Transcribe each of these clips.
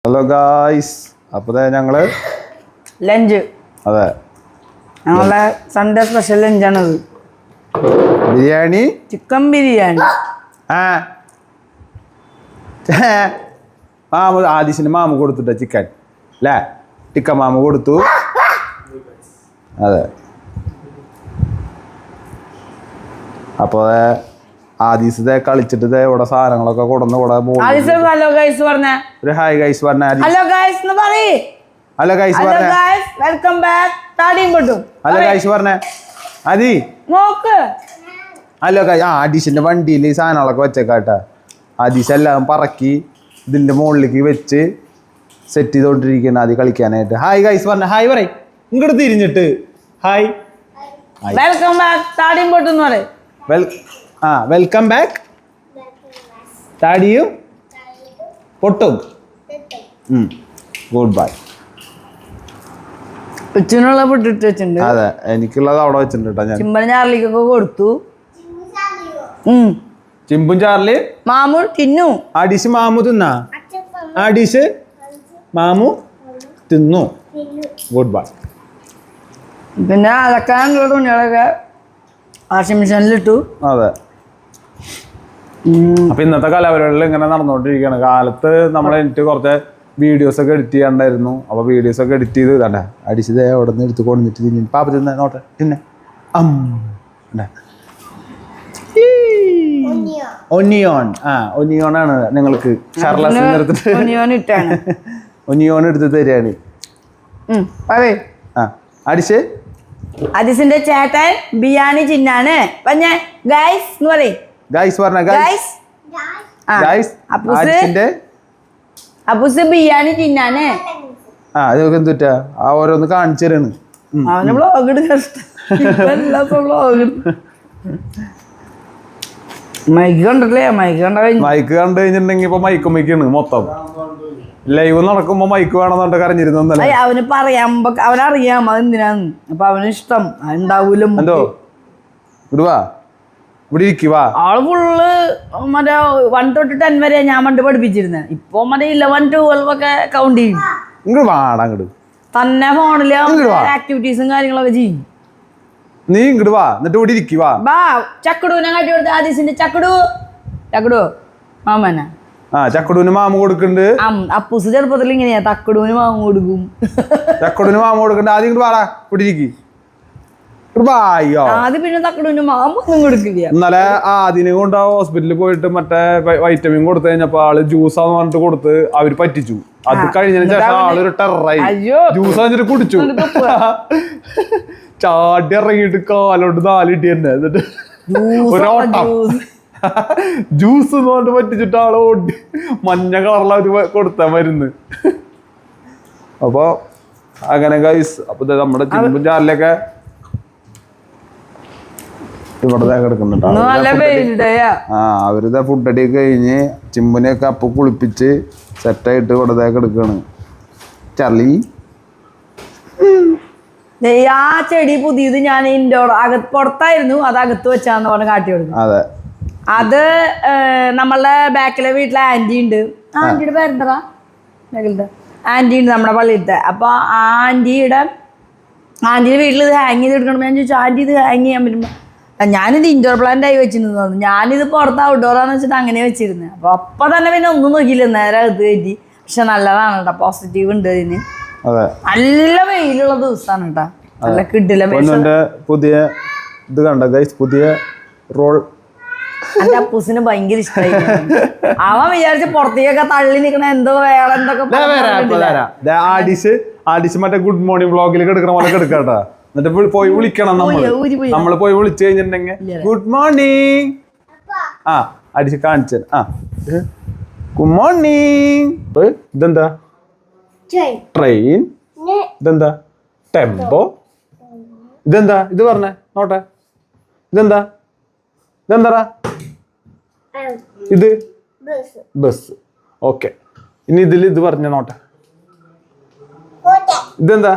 Hello guys, അപ്പോൾ ഞങ്ങള് lunch. അതെ, ഞങ്ങളുടെ സൺഡേ സ്പെഷ്യൽ ലഞ്ചാണത്. ബിരിയാണി, ചിക്കൻ ബിരിയാണി. മാമു ആദിശന് മാമു കൊടുത്തുട്ട ചിക്കൻ അല്ലേ? ചിക്കൻ മാമു കൊടുത്തു. അതെ, അപ്പോൾ ആദീസത്തെ കളിച്ചിട്ട് ഇവിടെ സാധനങ്ങളൊക്കെ കൊടുന്ന് ഇവിടെ ഹലോ ഗൈസ് പറഞ്ഞ ഒരു ഹായ് ഗൈസ് പറഞ്ഞ. ഹലോ ഗൈസ് എന്ന് പറയ്. ഹലോ ഗൈസ് പറഞ്ഞ. Welcome back. താടിയും കൊട്ടും. ഹലോ ഗൈസ് പറഞ്ഞ. അതി നോക്ക്. Hello guys. ആദീശിന്റെ വണ്ടിയിൽ ഈ സാധനങ്ങളൊക്കെ വെച്ചേക്കാട്ടാ. ആദീശ് എല്ലാം പറക്കി ഇതിന്റെ മുകളിലേക്ക് വെച്ച് സെറ്റ് ചെയ്തോണ്ടിരിക്കണം ആദ്യം കളിക്കാനായിട്ട്. ഹായ് ഗൈസ് പറഞ്ഞ. ഹായ് പറയ് ഇങ്ങോട്ട് തിരിഞ്ഞിട്ട്. Hi, welcome back. താടിയും കൊട്ടും എന്ന് പറയും. Welcome back. താടിയും പൊട്ടും. Good bye. ഉച്ചനുള്ള ഫുഡ് ഇട്ട് വെച്ചിട്ടുണ്ട്. അതെ, എനിക്കുള്ളത് അവിടെ വെച്ചിട്ടുണ്ട്. ഞാൻ ചിമ്പൻ ചാർലിക്കൊക്കെ കൊടുത്തു. ചിമ്പും ചാർലി മാമു തിന്നു. ആഡിഷ് മാമു തിന്നാ. ആഡിഷ് മാമു തിന്നു. Good bye. പിന്നെ അലക്കാനുള്ള തുണികളൊക്കെ വാഷിംഗ് മെഷീനിലിട്ടു. അതെ, അപ്പൊ ഇന്നത്തെ കലാപരിപാടികൾ ഇങ്ങനെ നടന്നുകൊണ്ടിരിക്കുകയാണ്. കാലത്ത് നമ്മൾ എനിക്ക് കുറച്ച് വീഡിയോസ് ഒക്കെ എഡിറ്റ് ചെയ്യാണ്ടായിരുന്നു. അപ്പൊ വീഡിയോസ് ഒക്കെ എഡിറ്റ് ചെയ്ത് കണ്ടേ അടിച്ചത് അവിടെ നിന്ന് എടുത്ത് കൊണ്ടിട്ട് തിന്നു. പാപ്പ തിന്നെ നോട്ടെ പിന്നെ ഒനിയോൺ. ഒനിയോൺ ആണ് നിങ്ങൾക്ക് ഒനിയോൺ എടുത്ത് തരികയാണ്. അടിച്ച് അതിന്റെ ചേട്ടൻ ബിരിയാണി ചിന്നാണ്. ഗൈസ് എന്ന് പറയും. ഗൈസ് പറഞ്ഞ. ഗൈസ് അപ്പൂസ് ബിരിയാണി തിന്നാണ്. അതൊക്കെ എന്തുറ്റാ ഓരോന്ന് കാണിച്ചു തരാണ്. അവന് വ്ളോഗ് മൈക്ക് കണ്ടല്ലേ? മൈക്ക് കണ്ടു കഴിഞ്ഞിട്ടുണ്ടെങ്കിൽ ഇപ്പൊ മൈക്ക് മൈക്കാണ് മൊത്തം. ലൈവ് നടക്കുമ്പോ മൈക്ക് വേണമെന്നുണ്ട് കരഞ്ഞിരുന്നല്ലേ. അവന് പറയാമ്പോ അവനറിയാം അതെന്തിനാന്ന്. അപ്പൊ അവന് ഇഷ്ടം ഉണ്ടാവൂലോ. എന്തോ ഇവിടുവാ ഇവിടെ ഇരിക്കുവാ. ആള് ഫുള്ള് മറ്റേ 1 to 10 വരെ ഞാൻ പണ്ട് പഠിപ്പിച്ചിരുന്നേ. ഇപ്പൊ മറ്റേ 11, 12 ഒക്കെ കൗണ്ട് ചെയ്യും. ഇങ്ങോട്ട് വാടാ. അങ്ങോട്ട് തന്നെ ഫോണില് ആക്ടിവിറ്റീസും കാര്യങ്ങളൊക്കെ ചെയ്യും. നീ ഇങ്ങോട്ട് വാ, എന്നിട്ട് ഇവിടെ ഇരിക്കുവാ. ചക്കടുവിനെ കാട്ടി കൊടുത്ത ആദീസിന്റെ ചക്കടു മാമന. ചക്കടൂന് മാമ കൊടുക്കുന്നുണ്ട്. അപ്പൂസ് ചെറുപ്പത്തിൽ ഇങ്ങനെയാ, തക്കടൂന് മാമ കൊടുക്കും. ചക്കടൂന് മാമ കൊടുക്കണ്ട. ആദ്യം ഇങ്ങോട്ട് വാടാ, ഇവിടെ ഇരിക്കും. ആദ്യം പിന്നെ തക്കടൂന് മാമ ഒന്നും കൊടുക്കില്ല. ഇന്നലെ ആദ്യം കൊണ്ട് ഹോസ്പിറ്റലിൽ പോയിട്ട് മറ്റേ വൈറ്റമിൻ കൊടുത്തു കഴിഞ്ഞപ്പോ ആള് ജ്യൂസാന്ന് പറഞ്ഞിട്ട് കൊടുത്ത് അവര് പറ്റിച്ചു. അത് കഴിഞ്ഞതിന് ശേഷം ആളൊരു ടെററായി. ജ്യൂസ് വെച്ചിട്ട് കുടിച്ചു. ചാടി ഇറങ്ങിയിട്ട് കാലോട്ട് 4 ഇട്ടി തന്നെ. എന്നിട്ട് ഒരോട്ടം ജ്യൂസ് എന്ന് പറഞ്ഞിട്ട് പറ്റിച്ചിട്ട് ആള് ഓടി. മഞ്ഞ കളറിൽ അവര് കൊടുത്ത മരുന്ന്. അപ്പൊ അങ്ങനെ ഗൈസ്. അപ്പൊ നമ്മുടെ ചിമ്പും ചാറിലൊക്കെ ഇവിടെ കിടക്കുന്നുണ്ട്. അവരിതാ ഫുഡ് അടി കഴിഞ്ഞ് ചിമ്പുനെയൊക്കെ അപ്പൊ കുളിപ്പിച്ച് സെറ്റായിട്ട് ഇവിടെ കിടക്കാണ്. ചളി ആ ചെടി പുതിയത് ഞാൻ ഇൻഡോർ പുറത്തായിരുന്നു, അത് അകത്ത് വെച്ചാന്ന് പറഞ്ഞ് കാട്ടി കൊടുക്കും. അതെ, അത് നമ്മളുടെ ബാക്കിലെ വീട്ടിലെ ആന്റി ഉണ്ട്. ആന്റിയുടെ പേരെന്താ? ആന്റി ഉണ്ട് നമ്മുടെ പള്ളിയിലത്തെ. അപ്പൊ ആന്റിയുടെ വീട്ടിൽ ഇത് ഹാങ് ചെയ്ത് എടുക്കണം. ഞാൻ ചോദിച്ചു ആന്റി ഇത് ഹാങ് ചെയ്യാൻ പറ്റുമ്പോ ഞാനിത് ഇൻഡോർ പ്ലാന്റ് ആയി വെച്ചിരുന്നു. ഞാനിത് പുറത്ത് ഔട്ട്ഡോറാന്ന് വെച്ചിട്ട് അങ്ങനെ വെച്ചിരുന്നത്. അപ്പൊ തന്നെ പിന്നെ ഒന്നും നോക്കിയില്ല, നേരെ അകത്ത് കയറ്റി. പക്ഷെ നല്ലതാണ് കേട്ടോ, പോസിറ്റീവ് ഉണ്ട് അതിന്. നല്ല വെയിലുള്ള ദിവസമാണ് കേട്ടോ, നല്ല കിടില. പുതിയ ഇത് കണ്ട ഗൈസ്, പുതിയ റോൾ എന്റെ അപ്പൂസിന് ഭയങ്കര ഇഷ്ടമായി. അവൻ വിചാരിച്ച പുറത്തേക്കൊക്കെ തള്ളി നിക്കണ എന്തോ വേറെ എന്തൊക്കെ. ആഡിസ് മറ്റേ ഗുഡ് മോർണിംഗ് വ്ളോഗിൽ എടുക്കണ പോലെ എടുക്കാട്ടാ. എന്നിട്ട് പോയി വിളിക്കണം. നമ്മള് പോയി വിളിച്ചു കഴിഞ്ഞിട്ടുണ്ടെങ്കിൽ ഗുഡ് മോർണിംഗ് അടിച്ച് കാണിച്ച. Good morning. ഇതെന്താ? ട്രെയിൻ. ഇതെന്താ? ടെമ്പോ. ഇതെന്താ? ഇത് പറഞ്ഞേ നോട്ടെ. ഇതെന്താ? ഇതെന്താ? ഇത് ബസ്. ഓക്കെ, ഇനി ഇതിൽ ഇത് പറഞ്ഞ നോട്ടെ. ഇതെന്താ?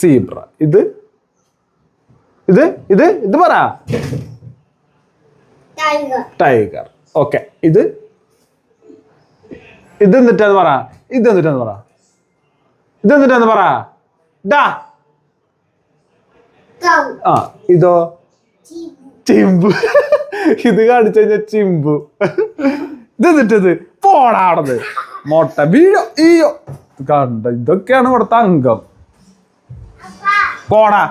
സീബ്ര. ഇത് ഇത് ഇത് ഇത് പറ. ടൈഗർ. ഓക്കെ, ഇത് എന്നിട്ടാന്ന് പറ. ഇതെന്നിട്ടാന്ന് പറ. ഇതെന്നിട്ടാന്ന് പറ. ഡാ. ആ ഇതോ ചിമ്പു. ഇത് കാണിച്ചു കഴിഞ്ഞാൽ ചിമ്പു. ഇതെന്നിട്ടത് പോടാടത് മൊട്ട വീഴോ ഈയോ കണ്ട. ഇതൊക്കെയാണ് ഇവിടുത്തെ അംഗം. പോടാ.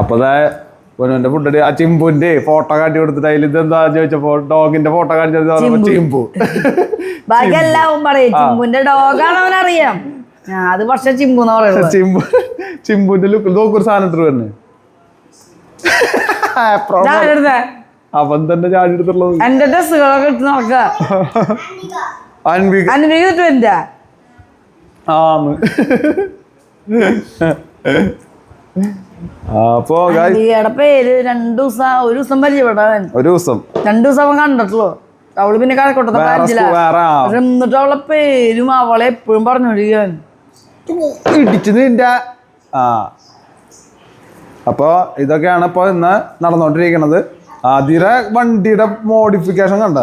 അപ്പൊ പൊന്നുവിന്റെ ഫുഡ് ആ ചിമ്പുന്റെ ഫോട്ടോ കാട്ടി കൊടുത്തിട്ട് അതിൽ ഇതെന്താ ചോദിച്ചപ്പോ ഡോഗിന്റെ ഫോട്ടോ കാണിച്ചത് ചിമ്പു. ബാക്കി എല്ലാവും പറയും ചിമ്പുന്റെ ഡോഗാണ് അവനറിയാം. അത് പക്ഷെ ചിമ്പു എന്ന് പറയുന്നത്. ചിമ്പുന്റെ ലുക്ക് നോക്കൊരു സാധനത്തിൽ തന്നെ അവൻ തന്നെ ചാടി എടുത്തുള്ളത്. എന്റെ ഡ്രസ്സുകളൊക്കെ ഇട്ട് നടക്ക. അപ്പൊ പേര് 2 ദിവസം 1 ദിവസം പരിചയപ്പെടാൻ. 2 ദിവസം അവൻ കണ്ടിട്ടുള്ളൂ. അവള് പിന്നെ കഴക്കൂട്ടത്തെ എന്നിട്ട് അവളെ പേരും അവളെ എപ്പോഴും പറഞ്ഞോണ്ടിരിക്കാൻ ഇടിച്ചു നിന്റെ. അപ്പൊ ഇതൊക്കെയാണ് ഇപ്പൊ ഇന്ന് നടന്നുകൊണ്ടിരിക്കണത്. ആദ്യത്തെ വണ്ടിയുടെ മോഡിഫിക്കേഷൻ കണ്ട.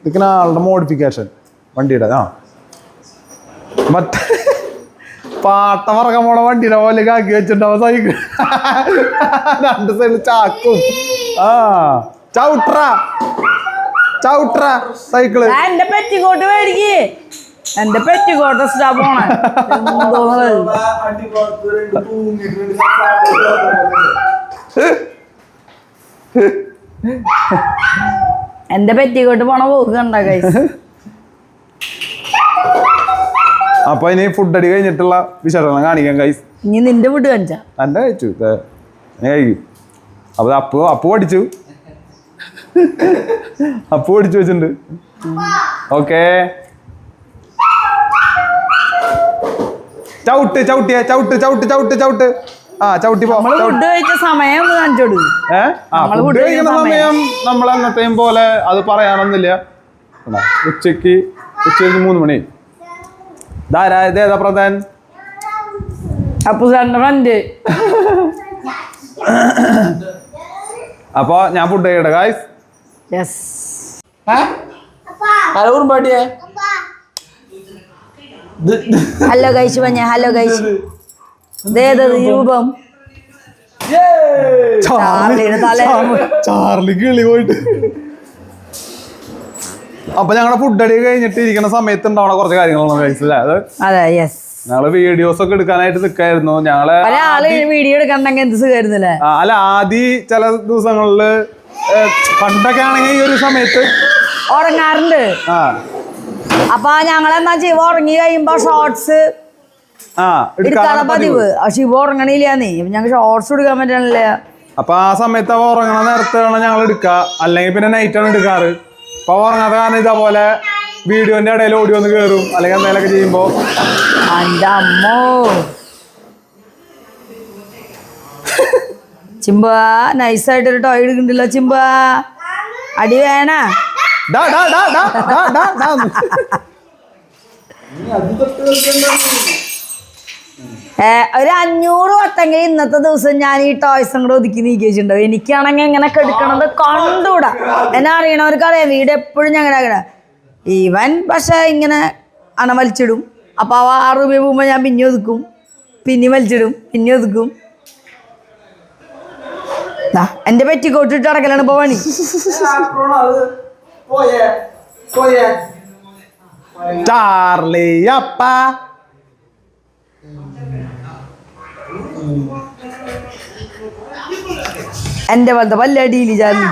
ഇതൊക്കെ ആളുടെ മോഡിഫിക്കേഷൻ വണ്ടിയുടെ. മറ്റേ പാട്ട പറക്കാൻ പോണ വണ്ടിയുടെ പോലെ ആക്കി വെച്ചിട്ടുണ്ടാവും സൈക്കിൾ. 2 സൈഡിൽ ചാക്കും. ചവിട്ര സൈക്കിള്. എന്റെ പെറ്റിക്കോട്ട് മേടിക്ക്. എന്റെ പെറ്റിക്കോട്ട് സ്റ്റാ പോണ എന്റെ പെറ്റിക്കോട്ട് പോണ പോക്ക് കണ്ട ഗൈസ്. അപ്പൊ ഇനി ഫുഡ് അടി കഴിഞ്ഞിട്ടുള്ള വിശേഷങ്ങൾ കാണിക്കാം ഗൈസ്. ഇനി നിന്റെ ഫുഡ് കാണിച്ചാ എന്റെ കഴിച്ചു കഴിക്കും. അപ്പൊ അപ്പു പഠിച്ചു. അപ്പു പഠിച്ചു വെച്ചിട്ടുണ്ട്. ഓക്കെ, ചവിട്ട് ചവിട്ടിയ ചവിട്ട് ചവിട്ട് ചവിട്ട് ചവിട്ട്. ചവിട്ടി ഫുഡ് കഴിച്ച സമയം കാണിച്ചോളൂ. ഫുഡ് കഴിക്കുന്ന സമയം നമ്മൾ അന്നത്തെയും പോലെ അത് പറയാനൊന്നുമില്ല. ഉച്ചക്ക് 3 മണി. ഇതേതാ പ്രധാൻ? അപ്പുസാറിന്റെ ഫ്രണ്ട്. അപ്പൊ ഞാൻ ഫുഡ് കഴിക്കട്ടെ ഗായ്സ്. ഹലോ ഗൈസ് പറഞ്ഞ ഹലോ ഗൈസ്. രൂപം ചാർലി കിളി പോയിട്ട്. അപ്പൊ ഞങ്ങളുടെ ഫുഡ് അടി കഴിഞ്ഞിട്ട് ഇരിക്കുന്ന സമയത്ത് ഉണ്ടാവണ കുറച്ച് കാര്യങ്ങളാണ് ഗൈസ്. അതെ യെസ്. ഞങ്ങള് വീഡിയോസ് ഒക്കെ എടുക്കാനായിട്ട് നിൽക്കായിരുന്നു. ഞങ്ങള് വീഡിയോ എടുക്കണ്ടെങ്കിൽ എന്ത് സുഖമായിരുന്നില്ലേ. അല്ല ആദ്യം ചില ദിവസങ്ങളില് പണ്ടൊക്കെ ആണെങ്കിൽ ഈ ഒരു സമയത്ത് ഉറങ്ങാറുണ്ട്. അപ്പൊ ഞങ്ങളെന്നാ ശിവ ഉറങ്ങി കഴിയുമ്പോ ഷോർട്സ് എടുക്കാനുള്ള പതിവ്. ശിവ ഉറങ്ങണില്ലാന്നേ. ഞങ്ങൾക്ക് ഷോർട്സ് എടുക്കാൻ പറ്റണില്ല. അപ്പൊ ആ സമയത്ത് അവ ഉറങ്ങണ നേരത്താണ് ഞങ്ങൾ എടുക്കുക. അല്ലെങ്കിൽ പിന്നെ നൈറ്റാണ് എടുക്കാറ്. അപ്പൊ ഉറങ്ങാത്ത കാരണം ഇതേപോലെ വീഡിയോന്റെ ഇടയിൽ ഓടി വന്ന് കയറും അല്ലെങ്കിൽ എന്തെങ്കിലുമൊക്കെ ചെയ്യുമ്പോ. എന്റെ അമ്മോ ചിമ്പ നൈസായിട്ടൊരു ടോയ് എടുക്കണ്ടല്ലോ ചിമ്പ. അടി വേണ. ഒരു 500 വട്ടെങ്കിൽ ഇന്നത്തെ ദിവസം ഞാൻ ഈ ടോയ്സും കൂടെ ഒതുക്കി നീക്കിച്ചിട്ടുണ്ടാവും. എനിക്കാണെങ്കിൽ ഇങ്ങനെ കെടുക്കണത് കണ്ടൂടാ. എന്നെ അറിയണവർക്കറിയാം. വീട് എപ്പോഴും ഞങ്ങളുടെ ഈവൻ പക്ഷെ ഇങ്ങനെ വലിച്ചിടും. അപ്പൊ ആ 6 രൂപ പോകുമ്പോ ഞാൻ പിന്നെ ഒതുക്കും, പിന്നെ വലിച്ചിടും, പിന്നെ ഒതുക്കും. എന്റെ പെറ്റിക്കോട്ട് ഇട്ട് അടക്കലാണ് ഇപ്പൊ പണി. ചാർലി അപ്പ എന്റെ പോലത്തെ പല്ലടിയില് ചാർലി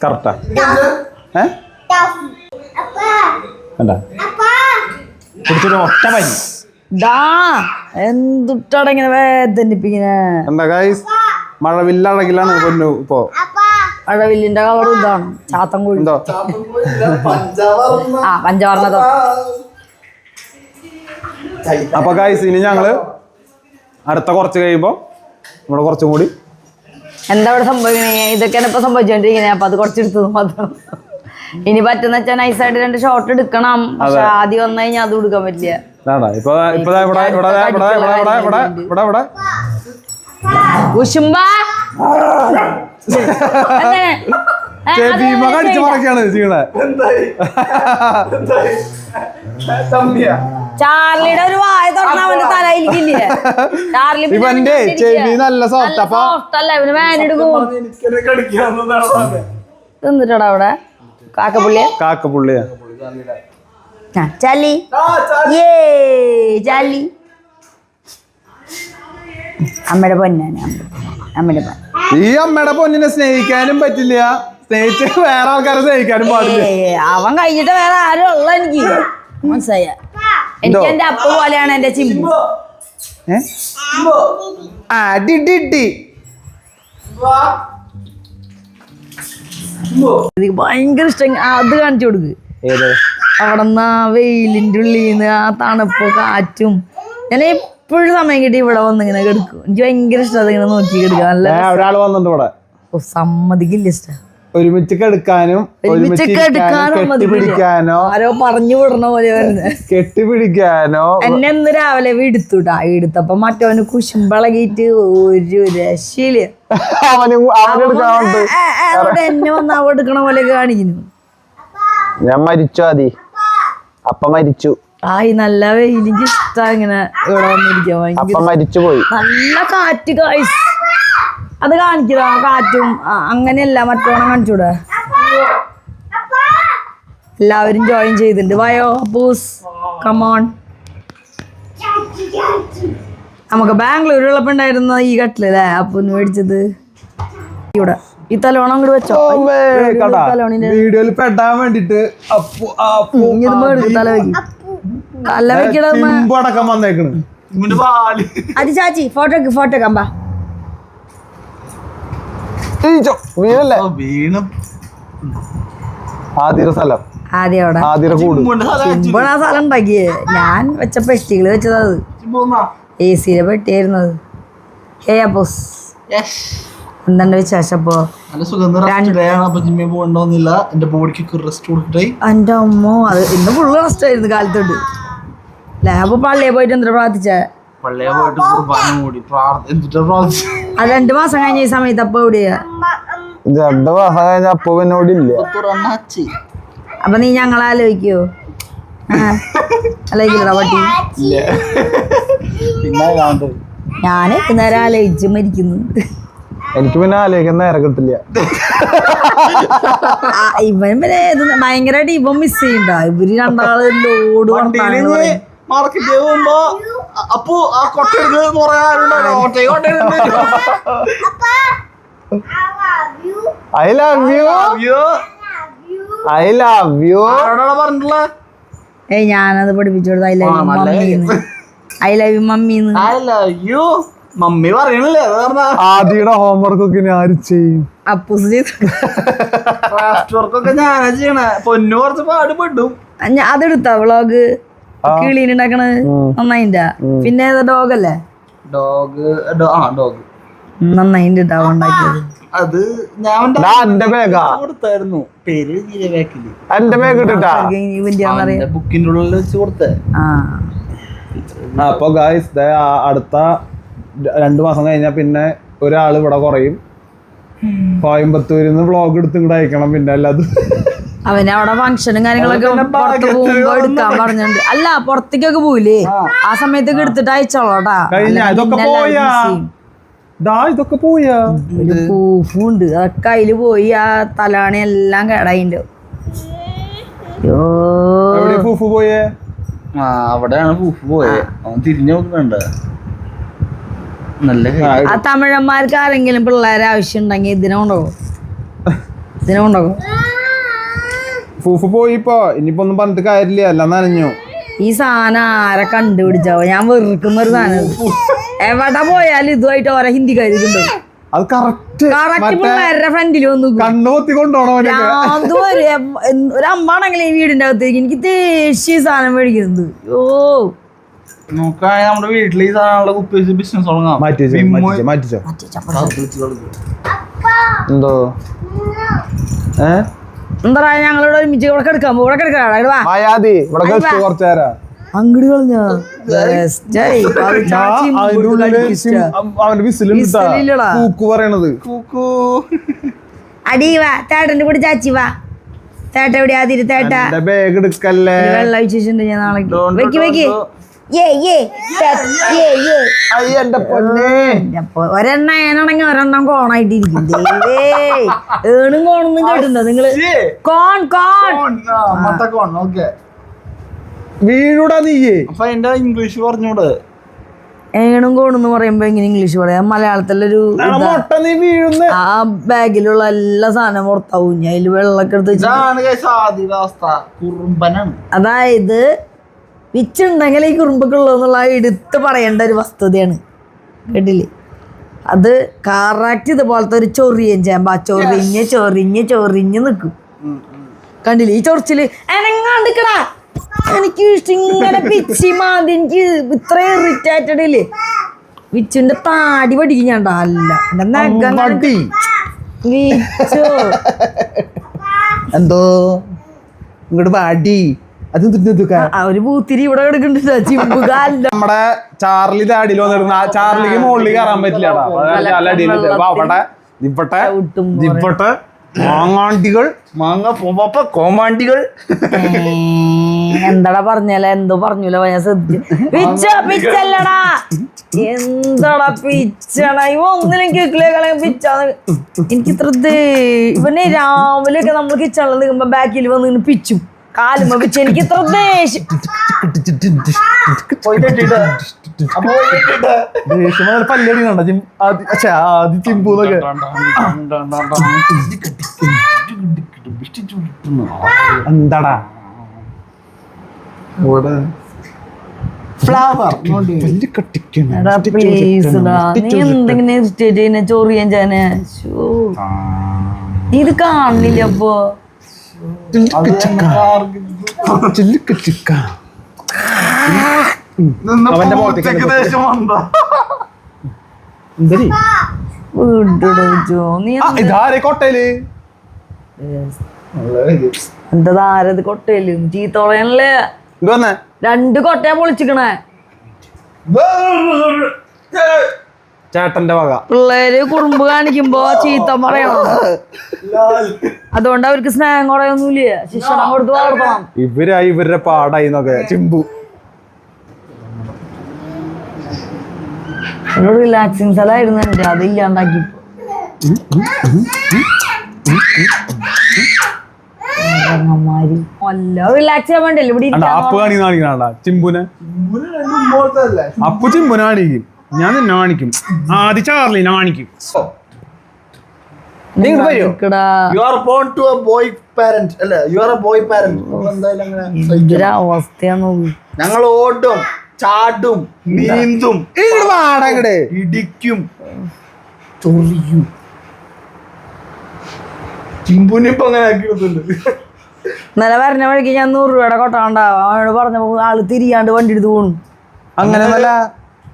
കറക്റ്റാ. ഒറ്റ പനി എന്തുട്ടടങ്ങനെ വേദനിപ്പിങ്ങനെ. എന്താ ഗൈസ്, മഴവില്ലഴകിലാണ് പൊന്നു. ഇപ്പൊ മഴവില്ലിന്റെ കളർ ഇതാണ് ചാത്തൻ കോഴി. പഞ്ചവർണ്ണതോ. അപ്പൊ ഗൈസ് ഇനി ഞങ്ങള് അടുത്ത കുറച്ച് കഴിയുമ്പോ ഇവിടെ കുറച്ചും കൂടി എന്താ ഇവിടെ സംഭവിക്കണേ. ഇതൊക്കെയാണ് ഇപ്പൊ സംഭവിച്ചോണ്ടിരിക്കണേ. അപ്പൊ അത് കുറച്ചെടുത്തത് മാത്രം. ഇനി പറ്റുന്ന വെച്ചാൽ നൈസായിട്ട് 2 ഷോട്ട് എടുക്കണം. പക്ഷെ ആദ്യം വന്നു കഴിഞ്ഞാൽ അത് കൊടുക്കാൻ പറ്റില്ല. കുശുമ്പ ചെവിമ കടിച്ചു മറക്കാണ് ചെയ്യണേ. ചാർലിയുടെ ഒരു വായ തുറന്ന അവന്റെ തലയിലില്ലേ ചാർലി ഇവന്റെ ചെവി നല്ല സോഫ്റ്റ്. അപ്പൊ അല്ല ഇവന് വേനെടുക്കും തിന്നിട്ടടാ അവിടെ കാക്കപ്പുള്ളിയാ ചാലി ചാലി അമ്മയുടെ പൊന്നാണ് അമ്മയുടെ പൊന്ന. ഈ അമ്മയുടെ പൊന്നിനെ സ്നേഹിക്കാനും പറ്റില്ല, സ്നേഹിച്ച് വേറെ ആൾക്കാരെ സ്നേഹിക്കാനും പാടില്ല. അവൻ കഴിഞ്ഞിട്ട് വേറെ ആരും ഉള്ള എനിക്ക് മനസ്സിലായ. എനിക്ക് എന്റെ അപ്പ പോലെയാണ് എന്റെ ചിമ്പു. ഭയങ്കര ഇഷ്ടം. അത് കാണിച്ചു കൊടുക്ക്. അവിടെന്ന് ആ വെയിലിന്റെ ഉള്ളിന്ന് ആ തണുപ്പ് കാറ്റും. ഞാൻ എപ്പോഴും സമയം കിട്ടി ഇവിടെ വന്നിങ്ങനെ കിടക്കും. എനിക്ക് ഭയങ്കര ഇഷ്ടം അതിങ്ങനെ നോക്കി കിടക്കുക. നല്ല ഒരാള് വന്നിട്ട് ഇവിടെ സമ്മതിക്കില്ല ഇഷ്ടം. ഒരുമിച്ച് കിടക്കാനും കെട്ടിപ്പിടിക്കാനോ ആരോ പറഞ്ഞു വിടണ പോലെ വരുന്നത്. കെട്ടിപ്പിടിക്കാനോ എന്നെ ഇന്ന് രാവിലെ എടുത്തുട്ടാ. എടുത്തപ്പോ മറ്റവന് കുശുമ്പളകിട്ട് ഒരു രക്ഷയില്ല. എന്നെ വന്ന് അവ എടുക്കണ പോലെ കാണിക്കുന്നു. ഞാൻ മരിച്ചു. അതി അപ്പ മരിച്ചു. ആയി നല്ല വെയിലിക്ക് ഇഷ്ടം ഇങ്ങനെ ഇവിടെ വന്നിരിക്കാൻ. മരിച്ചു പോയി. നല്ല കാറ്റ് കായ്സ്. അത് കാണിക്കുക കാറ്റും അങ്ങനെയല്ല മറ്റോണം കാണിച്ചൂടെ. എല്ലാവരും ജോയിൻ ചെയ്തിട്ടുണ്ട്. വയോ അപ്പൂസ് കമോൺ. നമുക്ക് ബാംഗ്ലൂരുള്ളപ്പോ ഉണ്ടായിരുന്ന ഈ കട്ടിലല്ലേ അപ്പൂന് മേടിച്ചത്. ഇവിടെ ഈ തലോണം അങ്ങോട്ട് വെച്ചോ. വീഡിയോയിൽ പെടാൻ വേണ്ടിട്ട് തല വെക്കി തല വെക്കടക്കം വന്നേക്കണ്. അത് ചാച്ചി ഫോട്ടോ ഫോട്ടോ കമ്പാ ആദ്യ സ്ഥലം സ്ഥലം ഉണ്ടാക്കിയേ. ഞാൻ വെച്ച പെട്ടികള് വെച്ചത് അത് AC-യിലെ പെട്ടിയായിരുന്നത്. ഹേ അപ്പോസ് എന്താണ് വിശേഷപ്പോ? എന്റെ അമ്മോ അത് ഇന്ന് ഫുള്ള് റെസ്റ്റ് ആയിരുന്നു കാലത്തോട്ട്. ലാബ് പള്ളിയെ പോയിട്ട് എന്താ പ്രാർത്ഥിച്ചേ? അത് 2 മാസം കഴിഞ്ഞ ഈ സമയത്ത് അപ്പൊ എവിടെയാ? 2 മാസം കഴിഞ്ഞ അപ്പൊ എന്നോടില്ല. അപ്പൊ നീ ഞങ്ങളെ ആലോചിക്കോ? ആലോചിക്കില്ലടാ പട്ടി. ഞാന് നേരം ആലോചിച്ച് മരിക്കുന്നു. എനിക്ക് പിന്നെ ആലോചിക്കാൻ നേരം കിട്ടില്ല. ഇവൻ പിന്നെ ഭയങ്കരമായിട്ട് ഇവൻ മിസ് ചെയ്യണ്ട. ഇവര് രണ്ടാള് ലോഡ് മാർക്കറ്റ് പോകുമ്പോ അപ്പൊ ആ കൊട്ടെടുത്ത് ഐ ലവ് യു പറഞ്ഞിട്ടുള്ള. ഏയ് ഞാനത് പഠിപ്പിച്ചു കൊടുത്ത ഐ ലവ് യു മമ്മീന്ന്. ഐ ലവ് യു മമ്മീന്ന്. ഐ ലവ് യു മമ്മി പറയണില്ലേ? ആദിയുടെ ഹോംവർക്ക് ഒക്കെ ആരും ചെയ്യും. അപ്പൂസ് ചെയ്തു. ക്രാഫ്റ്റ് വർക്കൊക്കെ ഞാനാ ചെയ്യണേ. പൊന്നു കുറച്ച് പാടുപെട്ടും. അതെടുത്ത വ്ളോഗ് കിളീൻ ഉണ്ടാക്കണത് നന്നായിട്ടാ. പിന്നെ ഏതാ ഡോഗല്ലേ? ഡോഗ് നന്നായിട്ട് ഉണ്ടാക്കിയത്. അത് ഞാൻ കൊടുത്തായിരുന്നു. പേര് ബുക്കിന്റെ ഉള്ളിൽ വെച്ച് കൊടുത്തേ. അപ്പൊ ഗായ്സ് അടുത്ത 2 മാസം കഴിഞ്ഞാ പിന്നെ ഒരാള് ഇവിടെ കുറയും. കോയമ്പത്തൂരിൽ നിന്ന് വ്ളോഗ് എടുത്ത് ഇങ്ങോട്ട് അയക്കണം. പിന്നെ അല്ലാതെ അവന് അവിടെ ഫംഗ്ഷനും കാര്യങ്ങളൊക്കെ പുറത്ത് പോകുമ്പോ എടുക്കാൻ പറഞ്ഞിട്ടുണ്ട്. അല്ല പുറത്തേക്കൊക്കെ പോയില്ലേ ആ സമയത്തൊക്കെ എടുത്തിട്ട് അയച്ചോളൂട്ടാ. ഇതൊക്കെ പോയാ ഒരു പൂഫുണ്ട് അതൊക്കെ അതില് പോയി. ആ തലാണി എല്ലാം കേടായിണ്ട്. പൂഫ് പോയേ? അവിടെയാണ് പൂഫ് പോയേ. അവൻ തിരിഞ്ഞു നോക്കണ്ട. നല്ല ആ തമിഴന്മാർക്ക് ആരെങ്കിലും പിള്ളേരെ ആവശ്യം ഉണ്ടെങ്കിൽ ഇതിനുണ്ടാകും. പൂഫ് പോയിപ്പോ ഇനിയിപ്പോ ഒന്നും പറഞ്ഞിട്ട് കാര്യമില്ല. എല്ലാം നനഞ്ഞു. ഈ സാധനം ആരെ കണ്ടുപിടിച്ചോ? ഞാൻ വെറുക്കുന്ന ഒരു സാധനം. എവിടെ പോയാലും ഇതുമായിട്ട് ഓരോ ഹിന്ദിക്കാരുണ്ടോ? അത് കറക്റ്റ് പിള്ളേരുടെ ഫ്രണ്ടിൽ വന്നു ഒരു അമ്മാണെങ്കിൽ ഈ വീടിന്റെ അകത്തേക്ക് എനിക്ക് ദേഷ്യ സാധനം മേടിക്കുന്നത്. നമ്മുടെ വീട്ടിൽ ഈ സാധനങ്ങളുടെ കുപ്പി ബിസിനസ് തുടങ്ങാം. എന്തോ എന്താ പറയാ ഞങ്ങളിവിടെ ഒരുമിച്ച് ഇവിടെ കിടക്കാൻ കുറച്ചേരാ അങ്ങോട്ട് കളഞ്ഞ ബെസ്റ്റായി അവന്റെ വിസിലുണ്ടാ കൂക്കു പറയണത്. അടി വാ ചേട്ടന്റെ കൂടെ ചാച്ചി വാ. ചേട്ട എവിടെ ആതിരി ചേട്ട ബാഗ് എടുക്കല്ലേ. വെള്ളം ഒഴിച്ചിട്ടുണ്ട് ഞാൻ നാളെ വെക്ക് വെക്ക്. ഒരെണ്ണ ഏനാണെങ്കിൽ ഒരെണ്ണം കോണായിട്ടിരിക്കും. ഏണും കോണൊന്നും കേട്ടുണ്ടോ നിങ്ങള്? കോൺ കോൺ വീഴൂടാ നീയേ. അപ്പൊ എന്റെ ഇംഗ്ലീഷ് പറഞ്ഞൂടെ? ഏണും കോണെന്ന് പറയുമ്പോ എങ്ങനെ ഇംഗ്ലീഷ് പറയാം? മലയാളത്തിലൊരു ആ ബാഗിലുള്ള എല്ലാ സാധനം പുറത്താവും. ഞാൻ അതില് വെള്ളമൊക്കെ എടുത്ത് അതായത് വിച്ചുണ്ടെങ്കിൽ ഈ കുറുമ്പൊക്കെ ഉള്ളതെന്നുള്ള എടുത്ത് പറയേണ്ട ഒരു വസ്തുതയാണ്. കേട്ടില്ലേ? അത് കറക്റ്റ് ഇതുപോലത്തെ ഒരു ചൊറിയൻ ചേമ്പ ചൊറിഞ്ഞ് നിൽക്കും. കണ്ടില്ലേ ഈ ചൊറിച്ചില് എനങ്ങാണ്ടിക്കടാ. എനിക്ക് ഇങ്ങനെ പിച്ചി മാതി എനിക്ക് ഇത്രയും ഇറിറ്റേറ്റഡ് ഇല്ലേ? വിച്ചുന്റെ താടി പഠിക്കും ഞാൻ. അല്ല എന്റെ നഖം എന്തോ ഇങ്ങോട്ട് പാടി. ഒരു പൂത്തിരി ഇവിടെ കിടക്കുന്നുണ്ട്. ചിമ്പുകാല നമ്മുടെ ചാർലി അടിയിൽ വന്നിരുന്ന ചാർലിക്ക് മുകളിൽ കയറാൻ പറ്റില്ല. അവിടെ ഇപ്പട്ടെ മാങ്ങാണ്ടികൾ കോമാണ്ടികൾ എന്താടാ പറഞ്ഞാല എന്തോ പറഞ്ഞല്ലോ ഞാൻ ശ്രദ്ധിച്ചു. പിച്ചല്ലടാ എന്താടാ പിച്ചടാ. ഇവ ഒന്നിനും കേക്കില്ലേ പിച്ചാന്ന്. എനിക്കിത്ര ഇവനെ രാവിലെ ഒക്കെ നമ്മൾ കിച്ചണിൽ നിൽക്കുമ്പോ ബാക്കിൽ വന്ന് പിച്ചും കാലുമ്പോ പിച്ച്. എനിക്ക് ഇത്ര ദേഷ്യം. പല്ലടി ആദ്യം ചിമ്പൂന്നൊക്കെ എന്താടാ എന്തെങ്കിലും ഇറിറ്റേറ്റ് ചെയ്യുന്ന ചൊറിയാൻ ചേനെ. ഇത് കാണില്ല. അപ്പൊ കൊട്ടയില് എന്താരത് കൊട്ടയില് ചീത്തോളയല്ലേ? 2 കൊട്ടയാ പൊളിച്ചിക്കണേ. ചേട്ടന്റെ വക പിള്ളേര് കുറുമ്പ് കാണിക്കുമ്പോ ചീത്ത പറയണം. അതുകൊണ്ട് അവർക്ക് സ്നേഹം കുറയൊന്നുമില്ല. ശിക്ഷണം കൊടുത്ത് വളർത്തണം. ഇവരുടെ പാടായി എന്നൊക്കെ ചിമ്പു. റിലാക്സിങ് സ്ഥലമായിരുന്നു എന്റെ. അത് ഇല്ലാണ്ടാക്കി. റിലാക്സ് ചെയ്യാൻ വേണ്ടല്ലോ ഇവിടെ അപ്പ് കാണിക്കണ ചിമ്പുനെ. അപ്പു ചിമ്പുനെ കാണിക്കും. ഞാൻ നിന്നെ കാണിക്കും. ആദ്യം ചാർലിനെ കാണിക്കും. അവസ്ഥയാ. ഞങ്ങൾ ഓടും ചാടും നീന്തും ഇടിക്കും ചൊറിയും. ചിമ്പുനിപ്പൊ അങ്ങനെ ആക്കിയിട്ടുണ്ട്. ഇന്നലെ വരണ വഴിക്ക് ഞാൻ 100 രൂപയുടെ കൊട്ടാണ്ടാവും. അവനോട് പറഞ്ഞപ്പോ ആള് തിരിയാണ്ട് വണ്ടി എടുത്ത് പോണു. അങ്ങനെ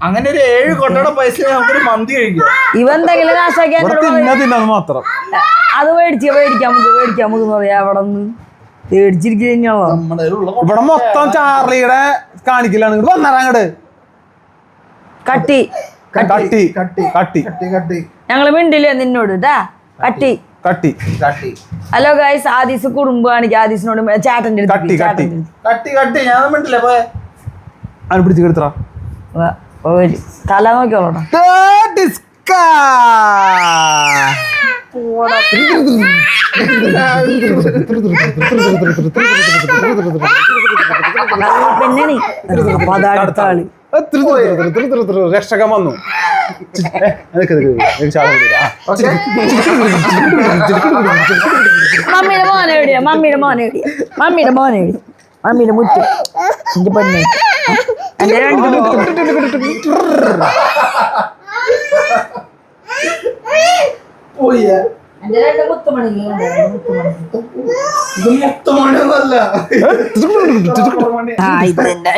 അങ്ങനെ ഒരു 7 കൊട്ടയുടെ പൈസ നമുക്കൊരു മന്തി കഴിക്കാം. ഇവ എന്തെങ്കിലും നാശാക്കി മാത്രം അത് മേടിക്കാൻ നമുക്ക് പറയാ. അവിടെ നിന്ന് മേടിച്ചിരിക്കുന്നോ ഇവിടെ മൊത്തം ചാർലിയുടെ കാണിക്കലാണ്. വന്നങ്ങട് കട്ടി ഞങ്ങള് മിണ്ടില്ലേ നിന്നോട് കട്ടി. ഹലോ ഗൈസ്, ആദീസ് കുറുമ്പ് കാണിക്കുക. ആദീസിനോട് ചേട്ടന്റെ ഞാൻ മിണ്ടില്ലേ പോയെ പിടിച്ച് കെടുത്തറ തല നോക്കിയോളോട്ടോ. പെണ്ണി അപ്പൊ അതടുത്ത ആള് രക്ഷകൻ വന്നു. മമ്മിയുടെ മോനെ എവിടെയാ? മമ്മിയുടെ മുറ്റ് എന്റെ പെണ്ണെ. എന്റെ 2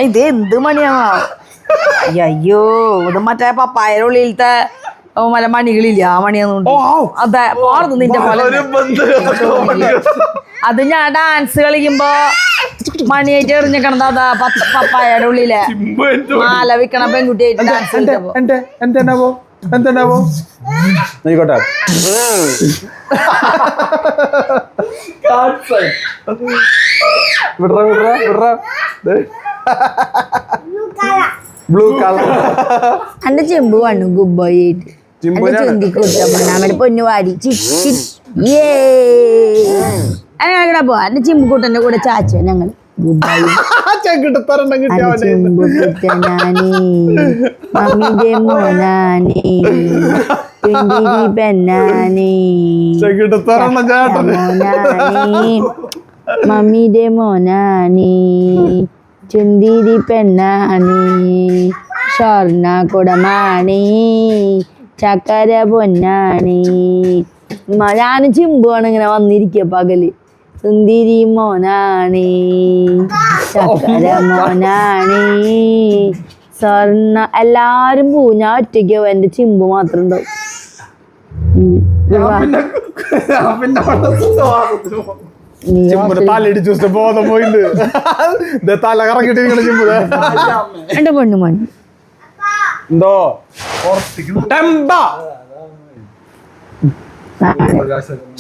ഇത് എന്ത് മണിയാ? അയ്യോ ഇത് മറ്റേ പപ്പായയുടെ ഉള്ളിലത്തെ മണികളില്ല. ആ മണിയാന്ന്. അതെ പോർന്നു നിന്റെ പോലെ. അത് ഞാൻ ഡാൻസ് കളിക്കുമ്പോ മണിയായിട്ട് എറിഞ്ഞിക്കണത് അതാ പപ്പായയുടെ ഉള്ളിലെ മാല വിൽക്കണ പെൺകുട്ടിയായിട്ട് ഡാൻസ് കളിച്ചപ്പോ എന്തെന്നാവോ നോക്കോട്ടെ ബ്ലൂ കളർ എന്റെ ചെമ്പ് വണ്ണു ഗുബായിട്ട് ചുന്തി കൂട്ടമ്മ പൊന്നു വാരി അങ്ങനെ പോ എന്റെ ചിമ്പുക്കുട്ടന്റെ കൂടെ ചാച്ച ഞങ്ങൾ ഗുബായി ചെമ്പുക്കുട്ടനാനേ മമ്മിന്റെ മോനാനേ പിണ്ടിരി പെണ്ണാനേ മോനാനേ മമ്മിയുടെ മോനാനേ ചുന്തിരി പെണ്ണാനേ സ്വർണ്ണ കുടമാണേ ചക്കര പൊന്നാണേ ഞാനും ചിമ്പുവാണ് ഇങ്ങനെ വന്നിരിക്കുക പകല് സുന്ദരി മോനാണേ ചക്കര മോനാണേ സ്വർണ്ണ എല്ലാരും പോവും ഞാൻ ഒറ്റയ്ക്ക് എന്റെ ചിമ്പ് മാത്രം ഉണ്ടാവും തലടിച്ചു ബോധം പോയിണ്ട് തല കറങ്ങിട്ട് എന്റെ പെണ്ണു മണി എന്തോ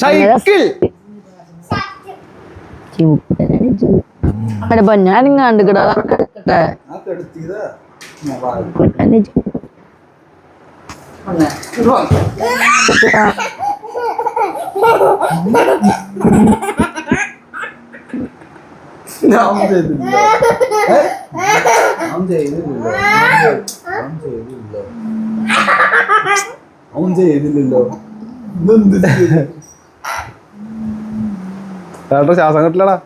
സൈക്കിൾ എന്റെ പൊന്നാനിങ്ങാണ്ട് കിടാ അവൻ ചെയ്തില്ലല്ലോ ചേട്ടാ ശ്വാസം കിട്ടില്ലടാ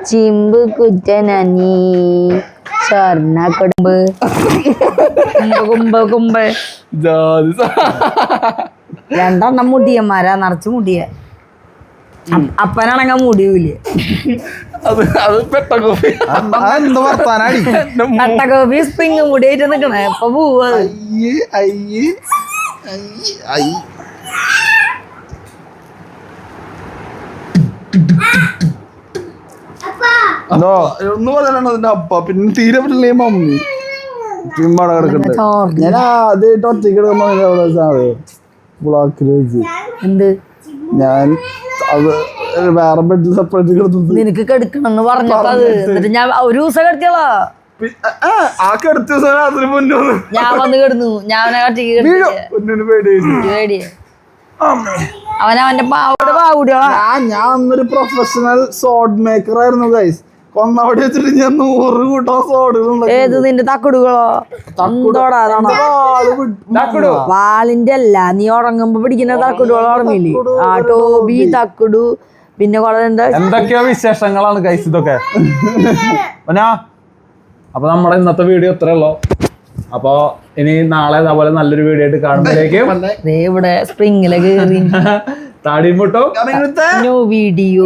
ചിമ്പ് കുറ്റനീ സ്വർണ്ണ കുടുംബ് കുമ്പ് കുമ്പ് രണ്ടെണ്ണം മുടിയന്മാരാ നിറച്ച് മുടിയ അപ്പനാണങ്ങ മുടിയൂല പെട്ടകോപ്പി സ്പ്രിങ് മുടിയായിട്ട് നിക്കണേ ഇപ്പൊ പോവാ ഒന്ന് പറയാനാണ് അതിന്റെ അപ്പ പിന്നെ തീരെ പറ്റില്ലേ മമ്മി പിമ്പാടെ കിടക്കണ്ട് ഞാൻ ആദ്യമായിട്ട് ഒറ്റയ്ക്ക് കിടക്കുമ്പോ ബ്ലോക്കിൽ വെച്ച് എന്ത് ഞാൻ അത് വേറെ ബെഡിൽ സെപ്പറേറ്റ് കിടന്നു നിനക്ക് കെടുക്കണം പറഞ്ഞപ്പോ അത് എന്നിട്ട് ഞാൻ ഒരു ദിവസം കെടുത്തിയോളാ ആ കെടുത്ത ദിവസം അതിന് മുന്നേ ഞാൻ വന്ന് കിടന്നു ഞാൻ അവനെ കട്ടിക്ക് പേടിയെ അവനവന്റെ പാവുടിയോളാ ഞാൻ അന്നൊരു പ്രൊഫഷണൽ സോഡ് മേക്കർ ആയിരുന്നു ഗൈസ് കൊന്നവിടെ വെച്ചിട്ട് ഞാൻ 100 കൂട്ടം സോഡുകൾ ഏത് നിന്റെ തക്കുടുകളോ വാളിന്റെ അല്ല നീ ഉറങ്ങുമ്പോ പിടിക്കുന്ന തക്കുടുകളോ ഓർമ്മയില്ലേ ആ ടോബി തക്കുടു പിന്നെ കുറെ എന്തൊക്കെയോ വിശേഷങ്ങളാണ് ഗൈസ് ഇതൊക്കെ അപ്പൊ നമ്മുടെ ഇന്നത്തെ വീഡിയോ ഇത്രേ ഉള്ളൂ അപ്പൊ ഇനി നാളെ അതേപോലെ നല്ലൊരു വീഡിയോ ആയിട്ട് കാണുമ്പോഴേക്കും ഇവിടെ സ്പ്രിങ്ങിലെ കേറി താടിയും പൊട്ടോ വീഡിയോ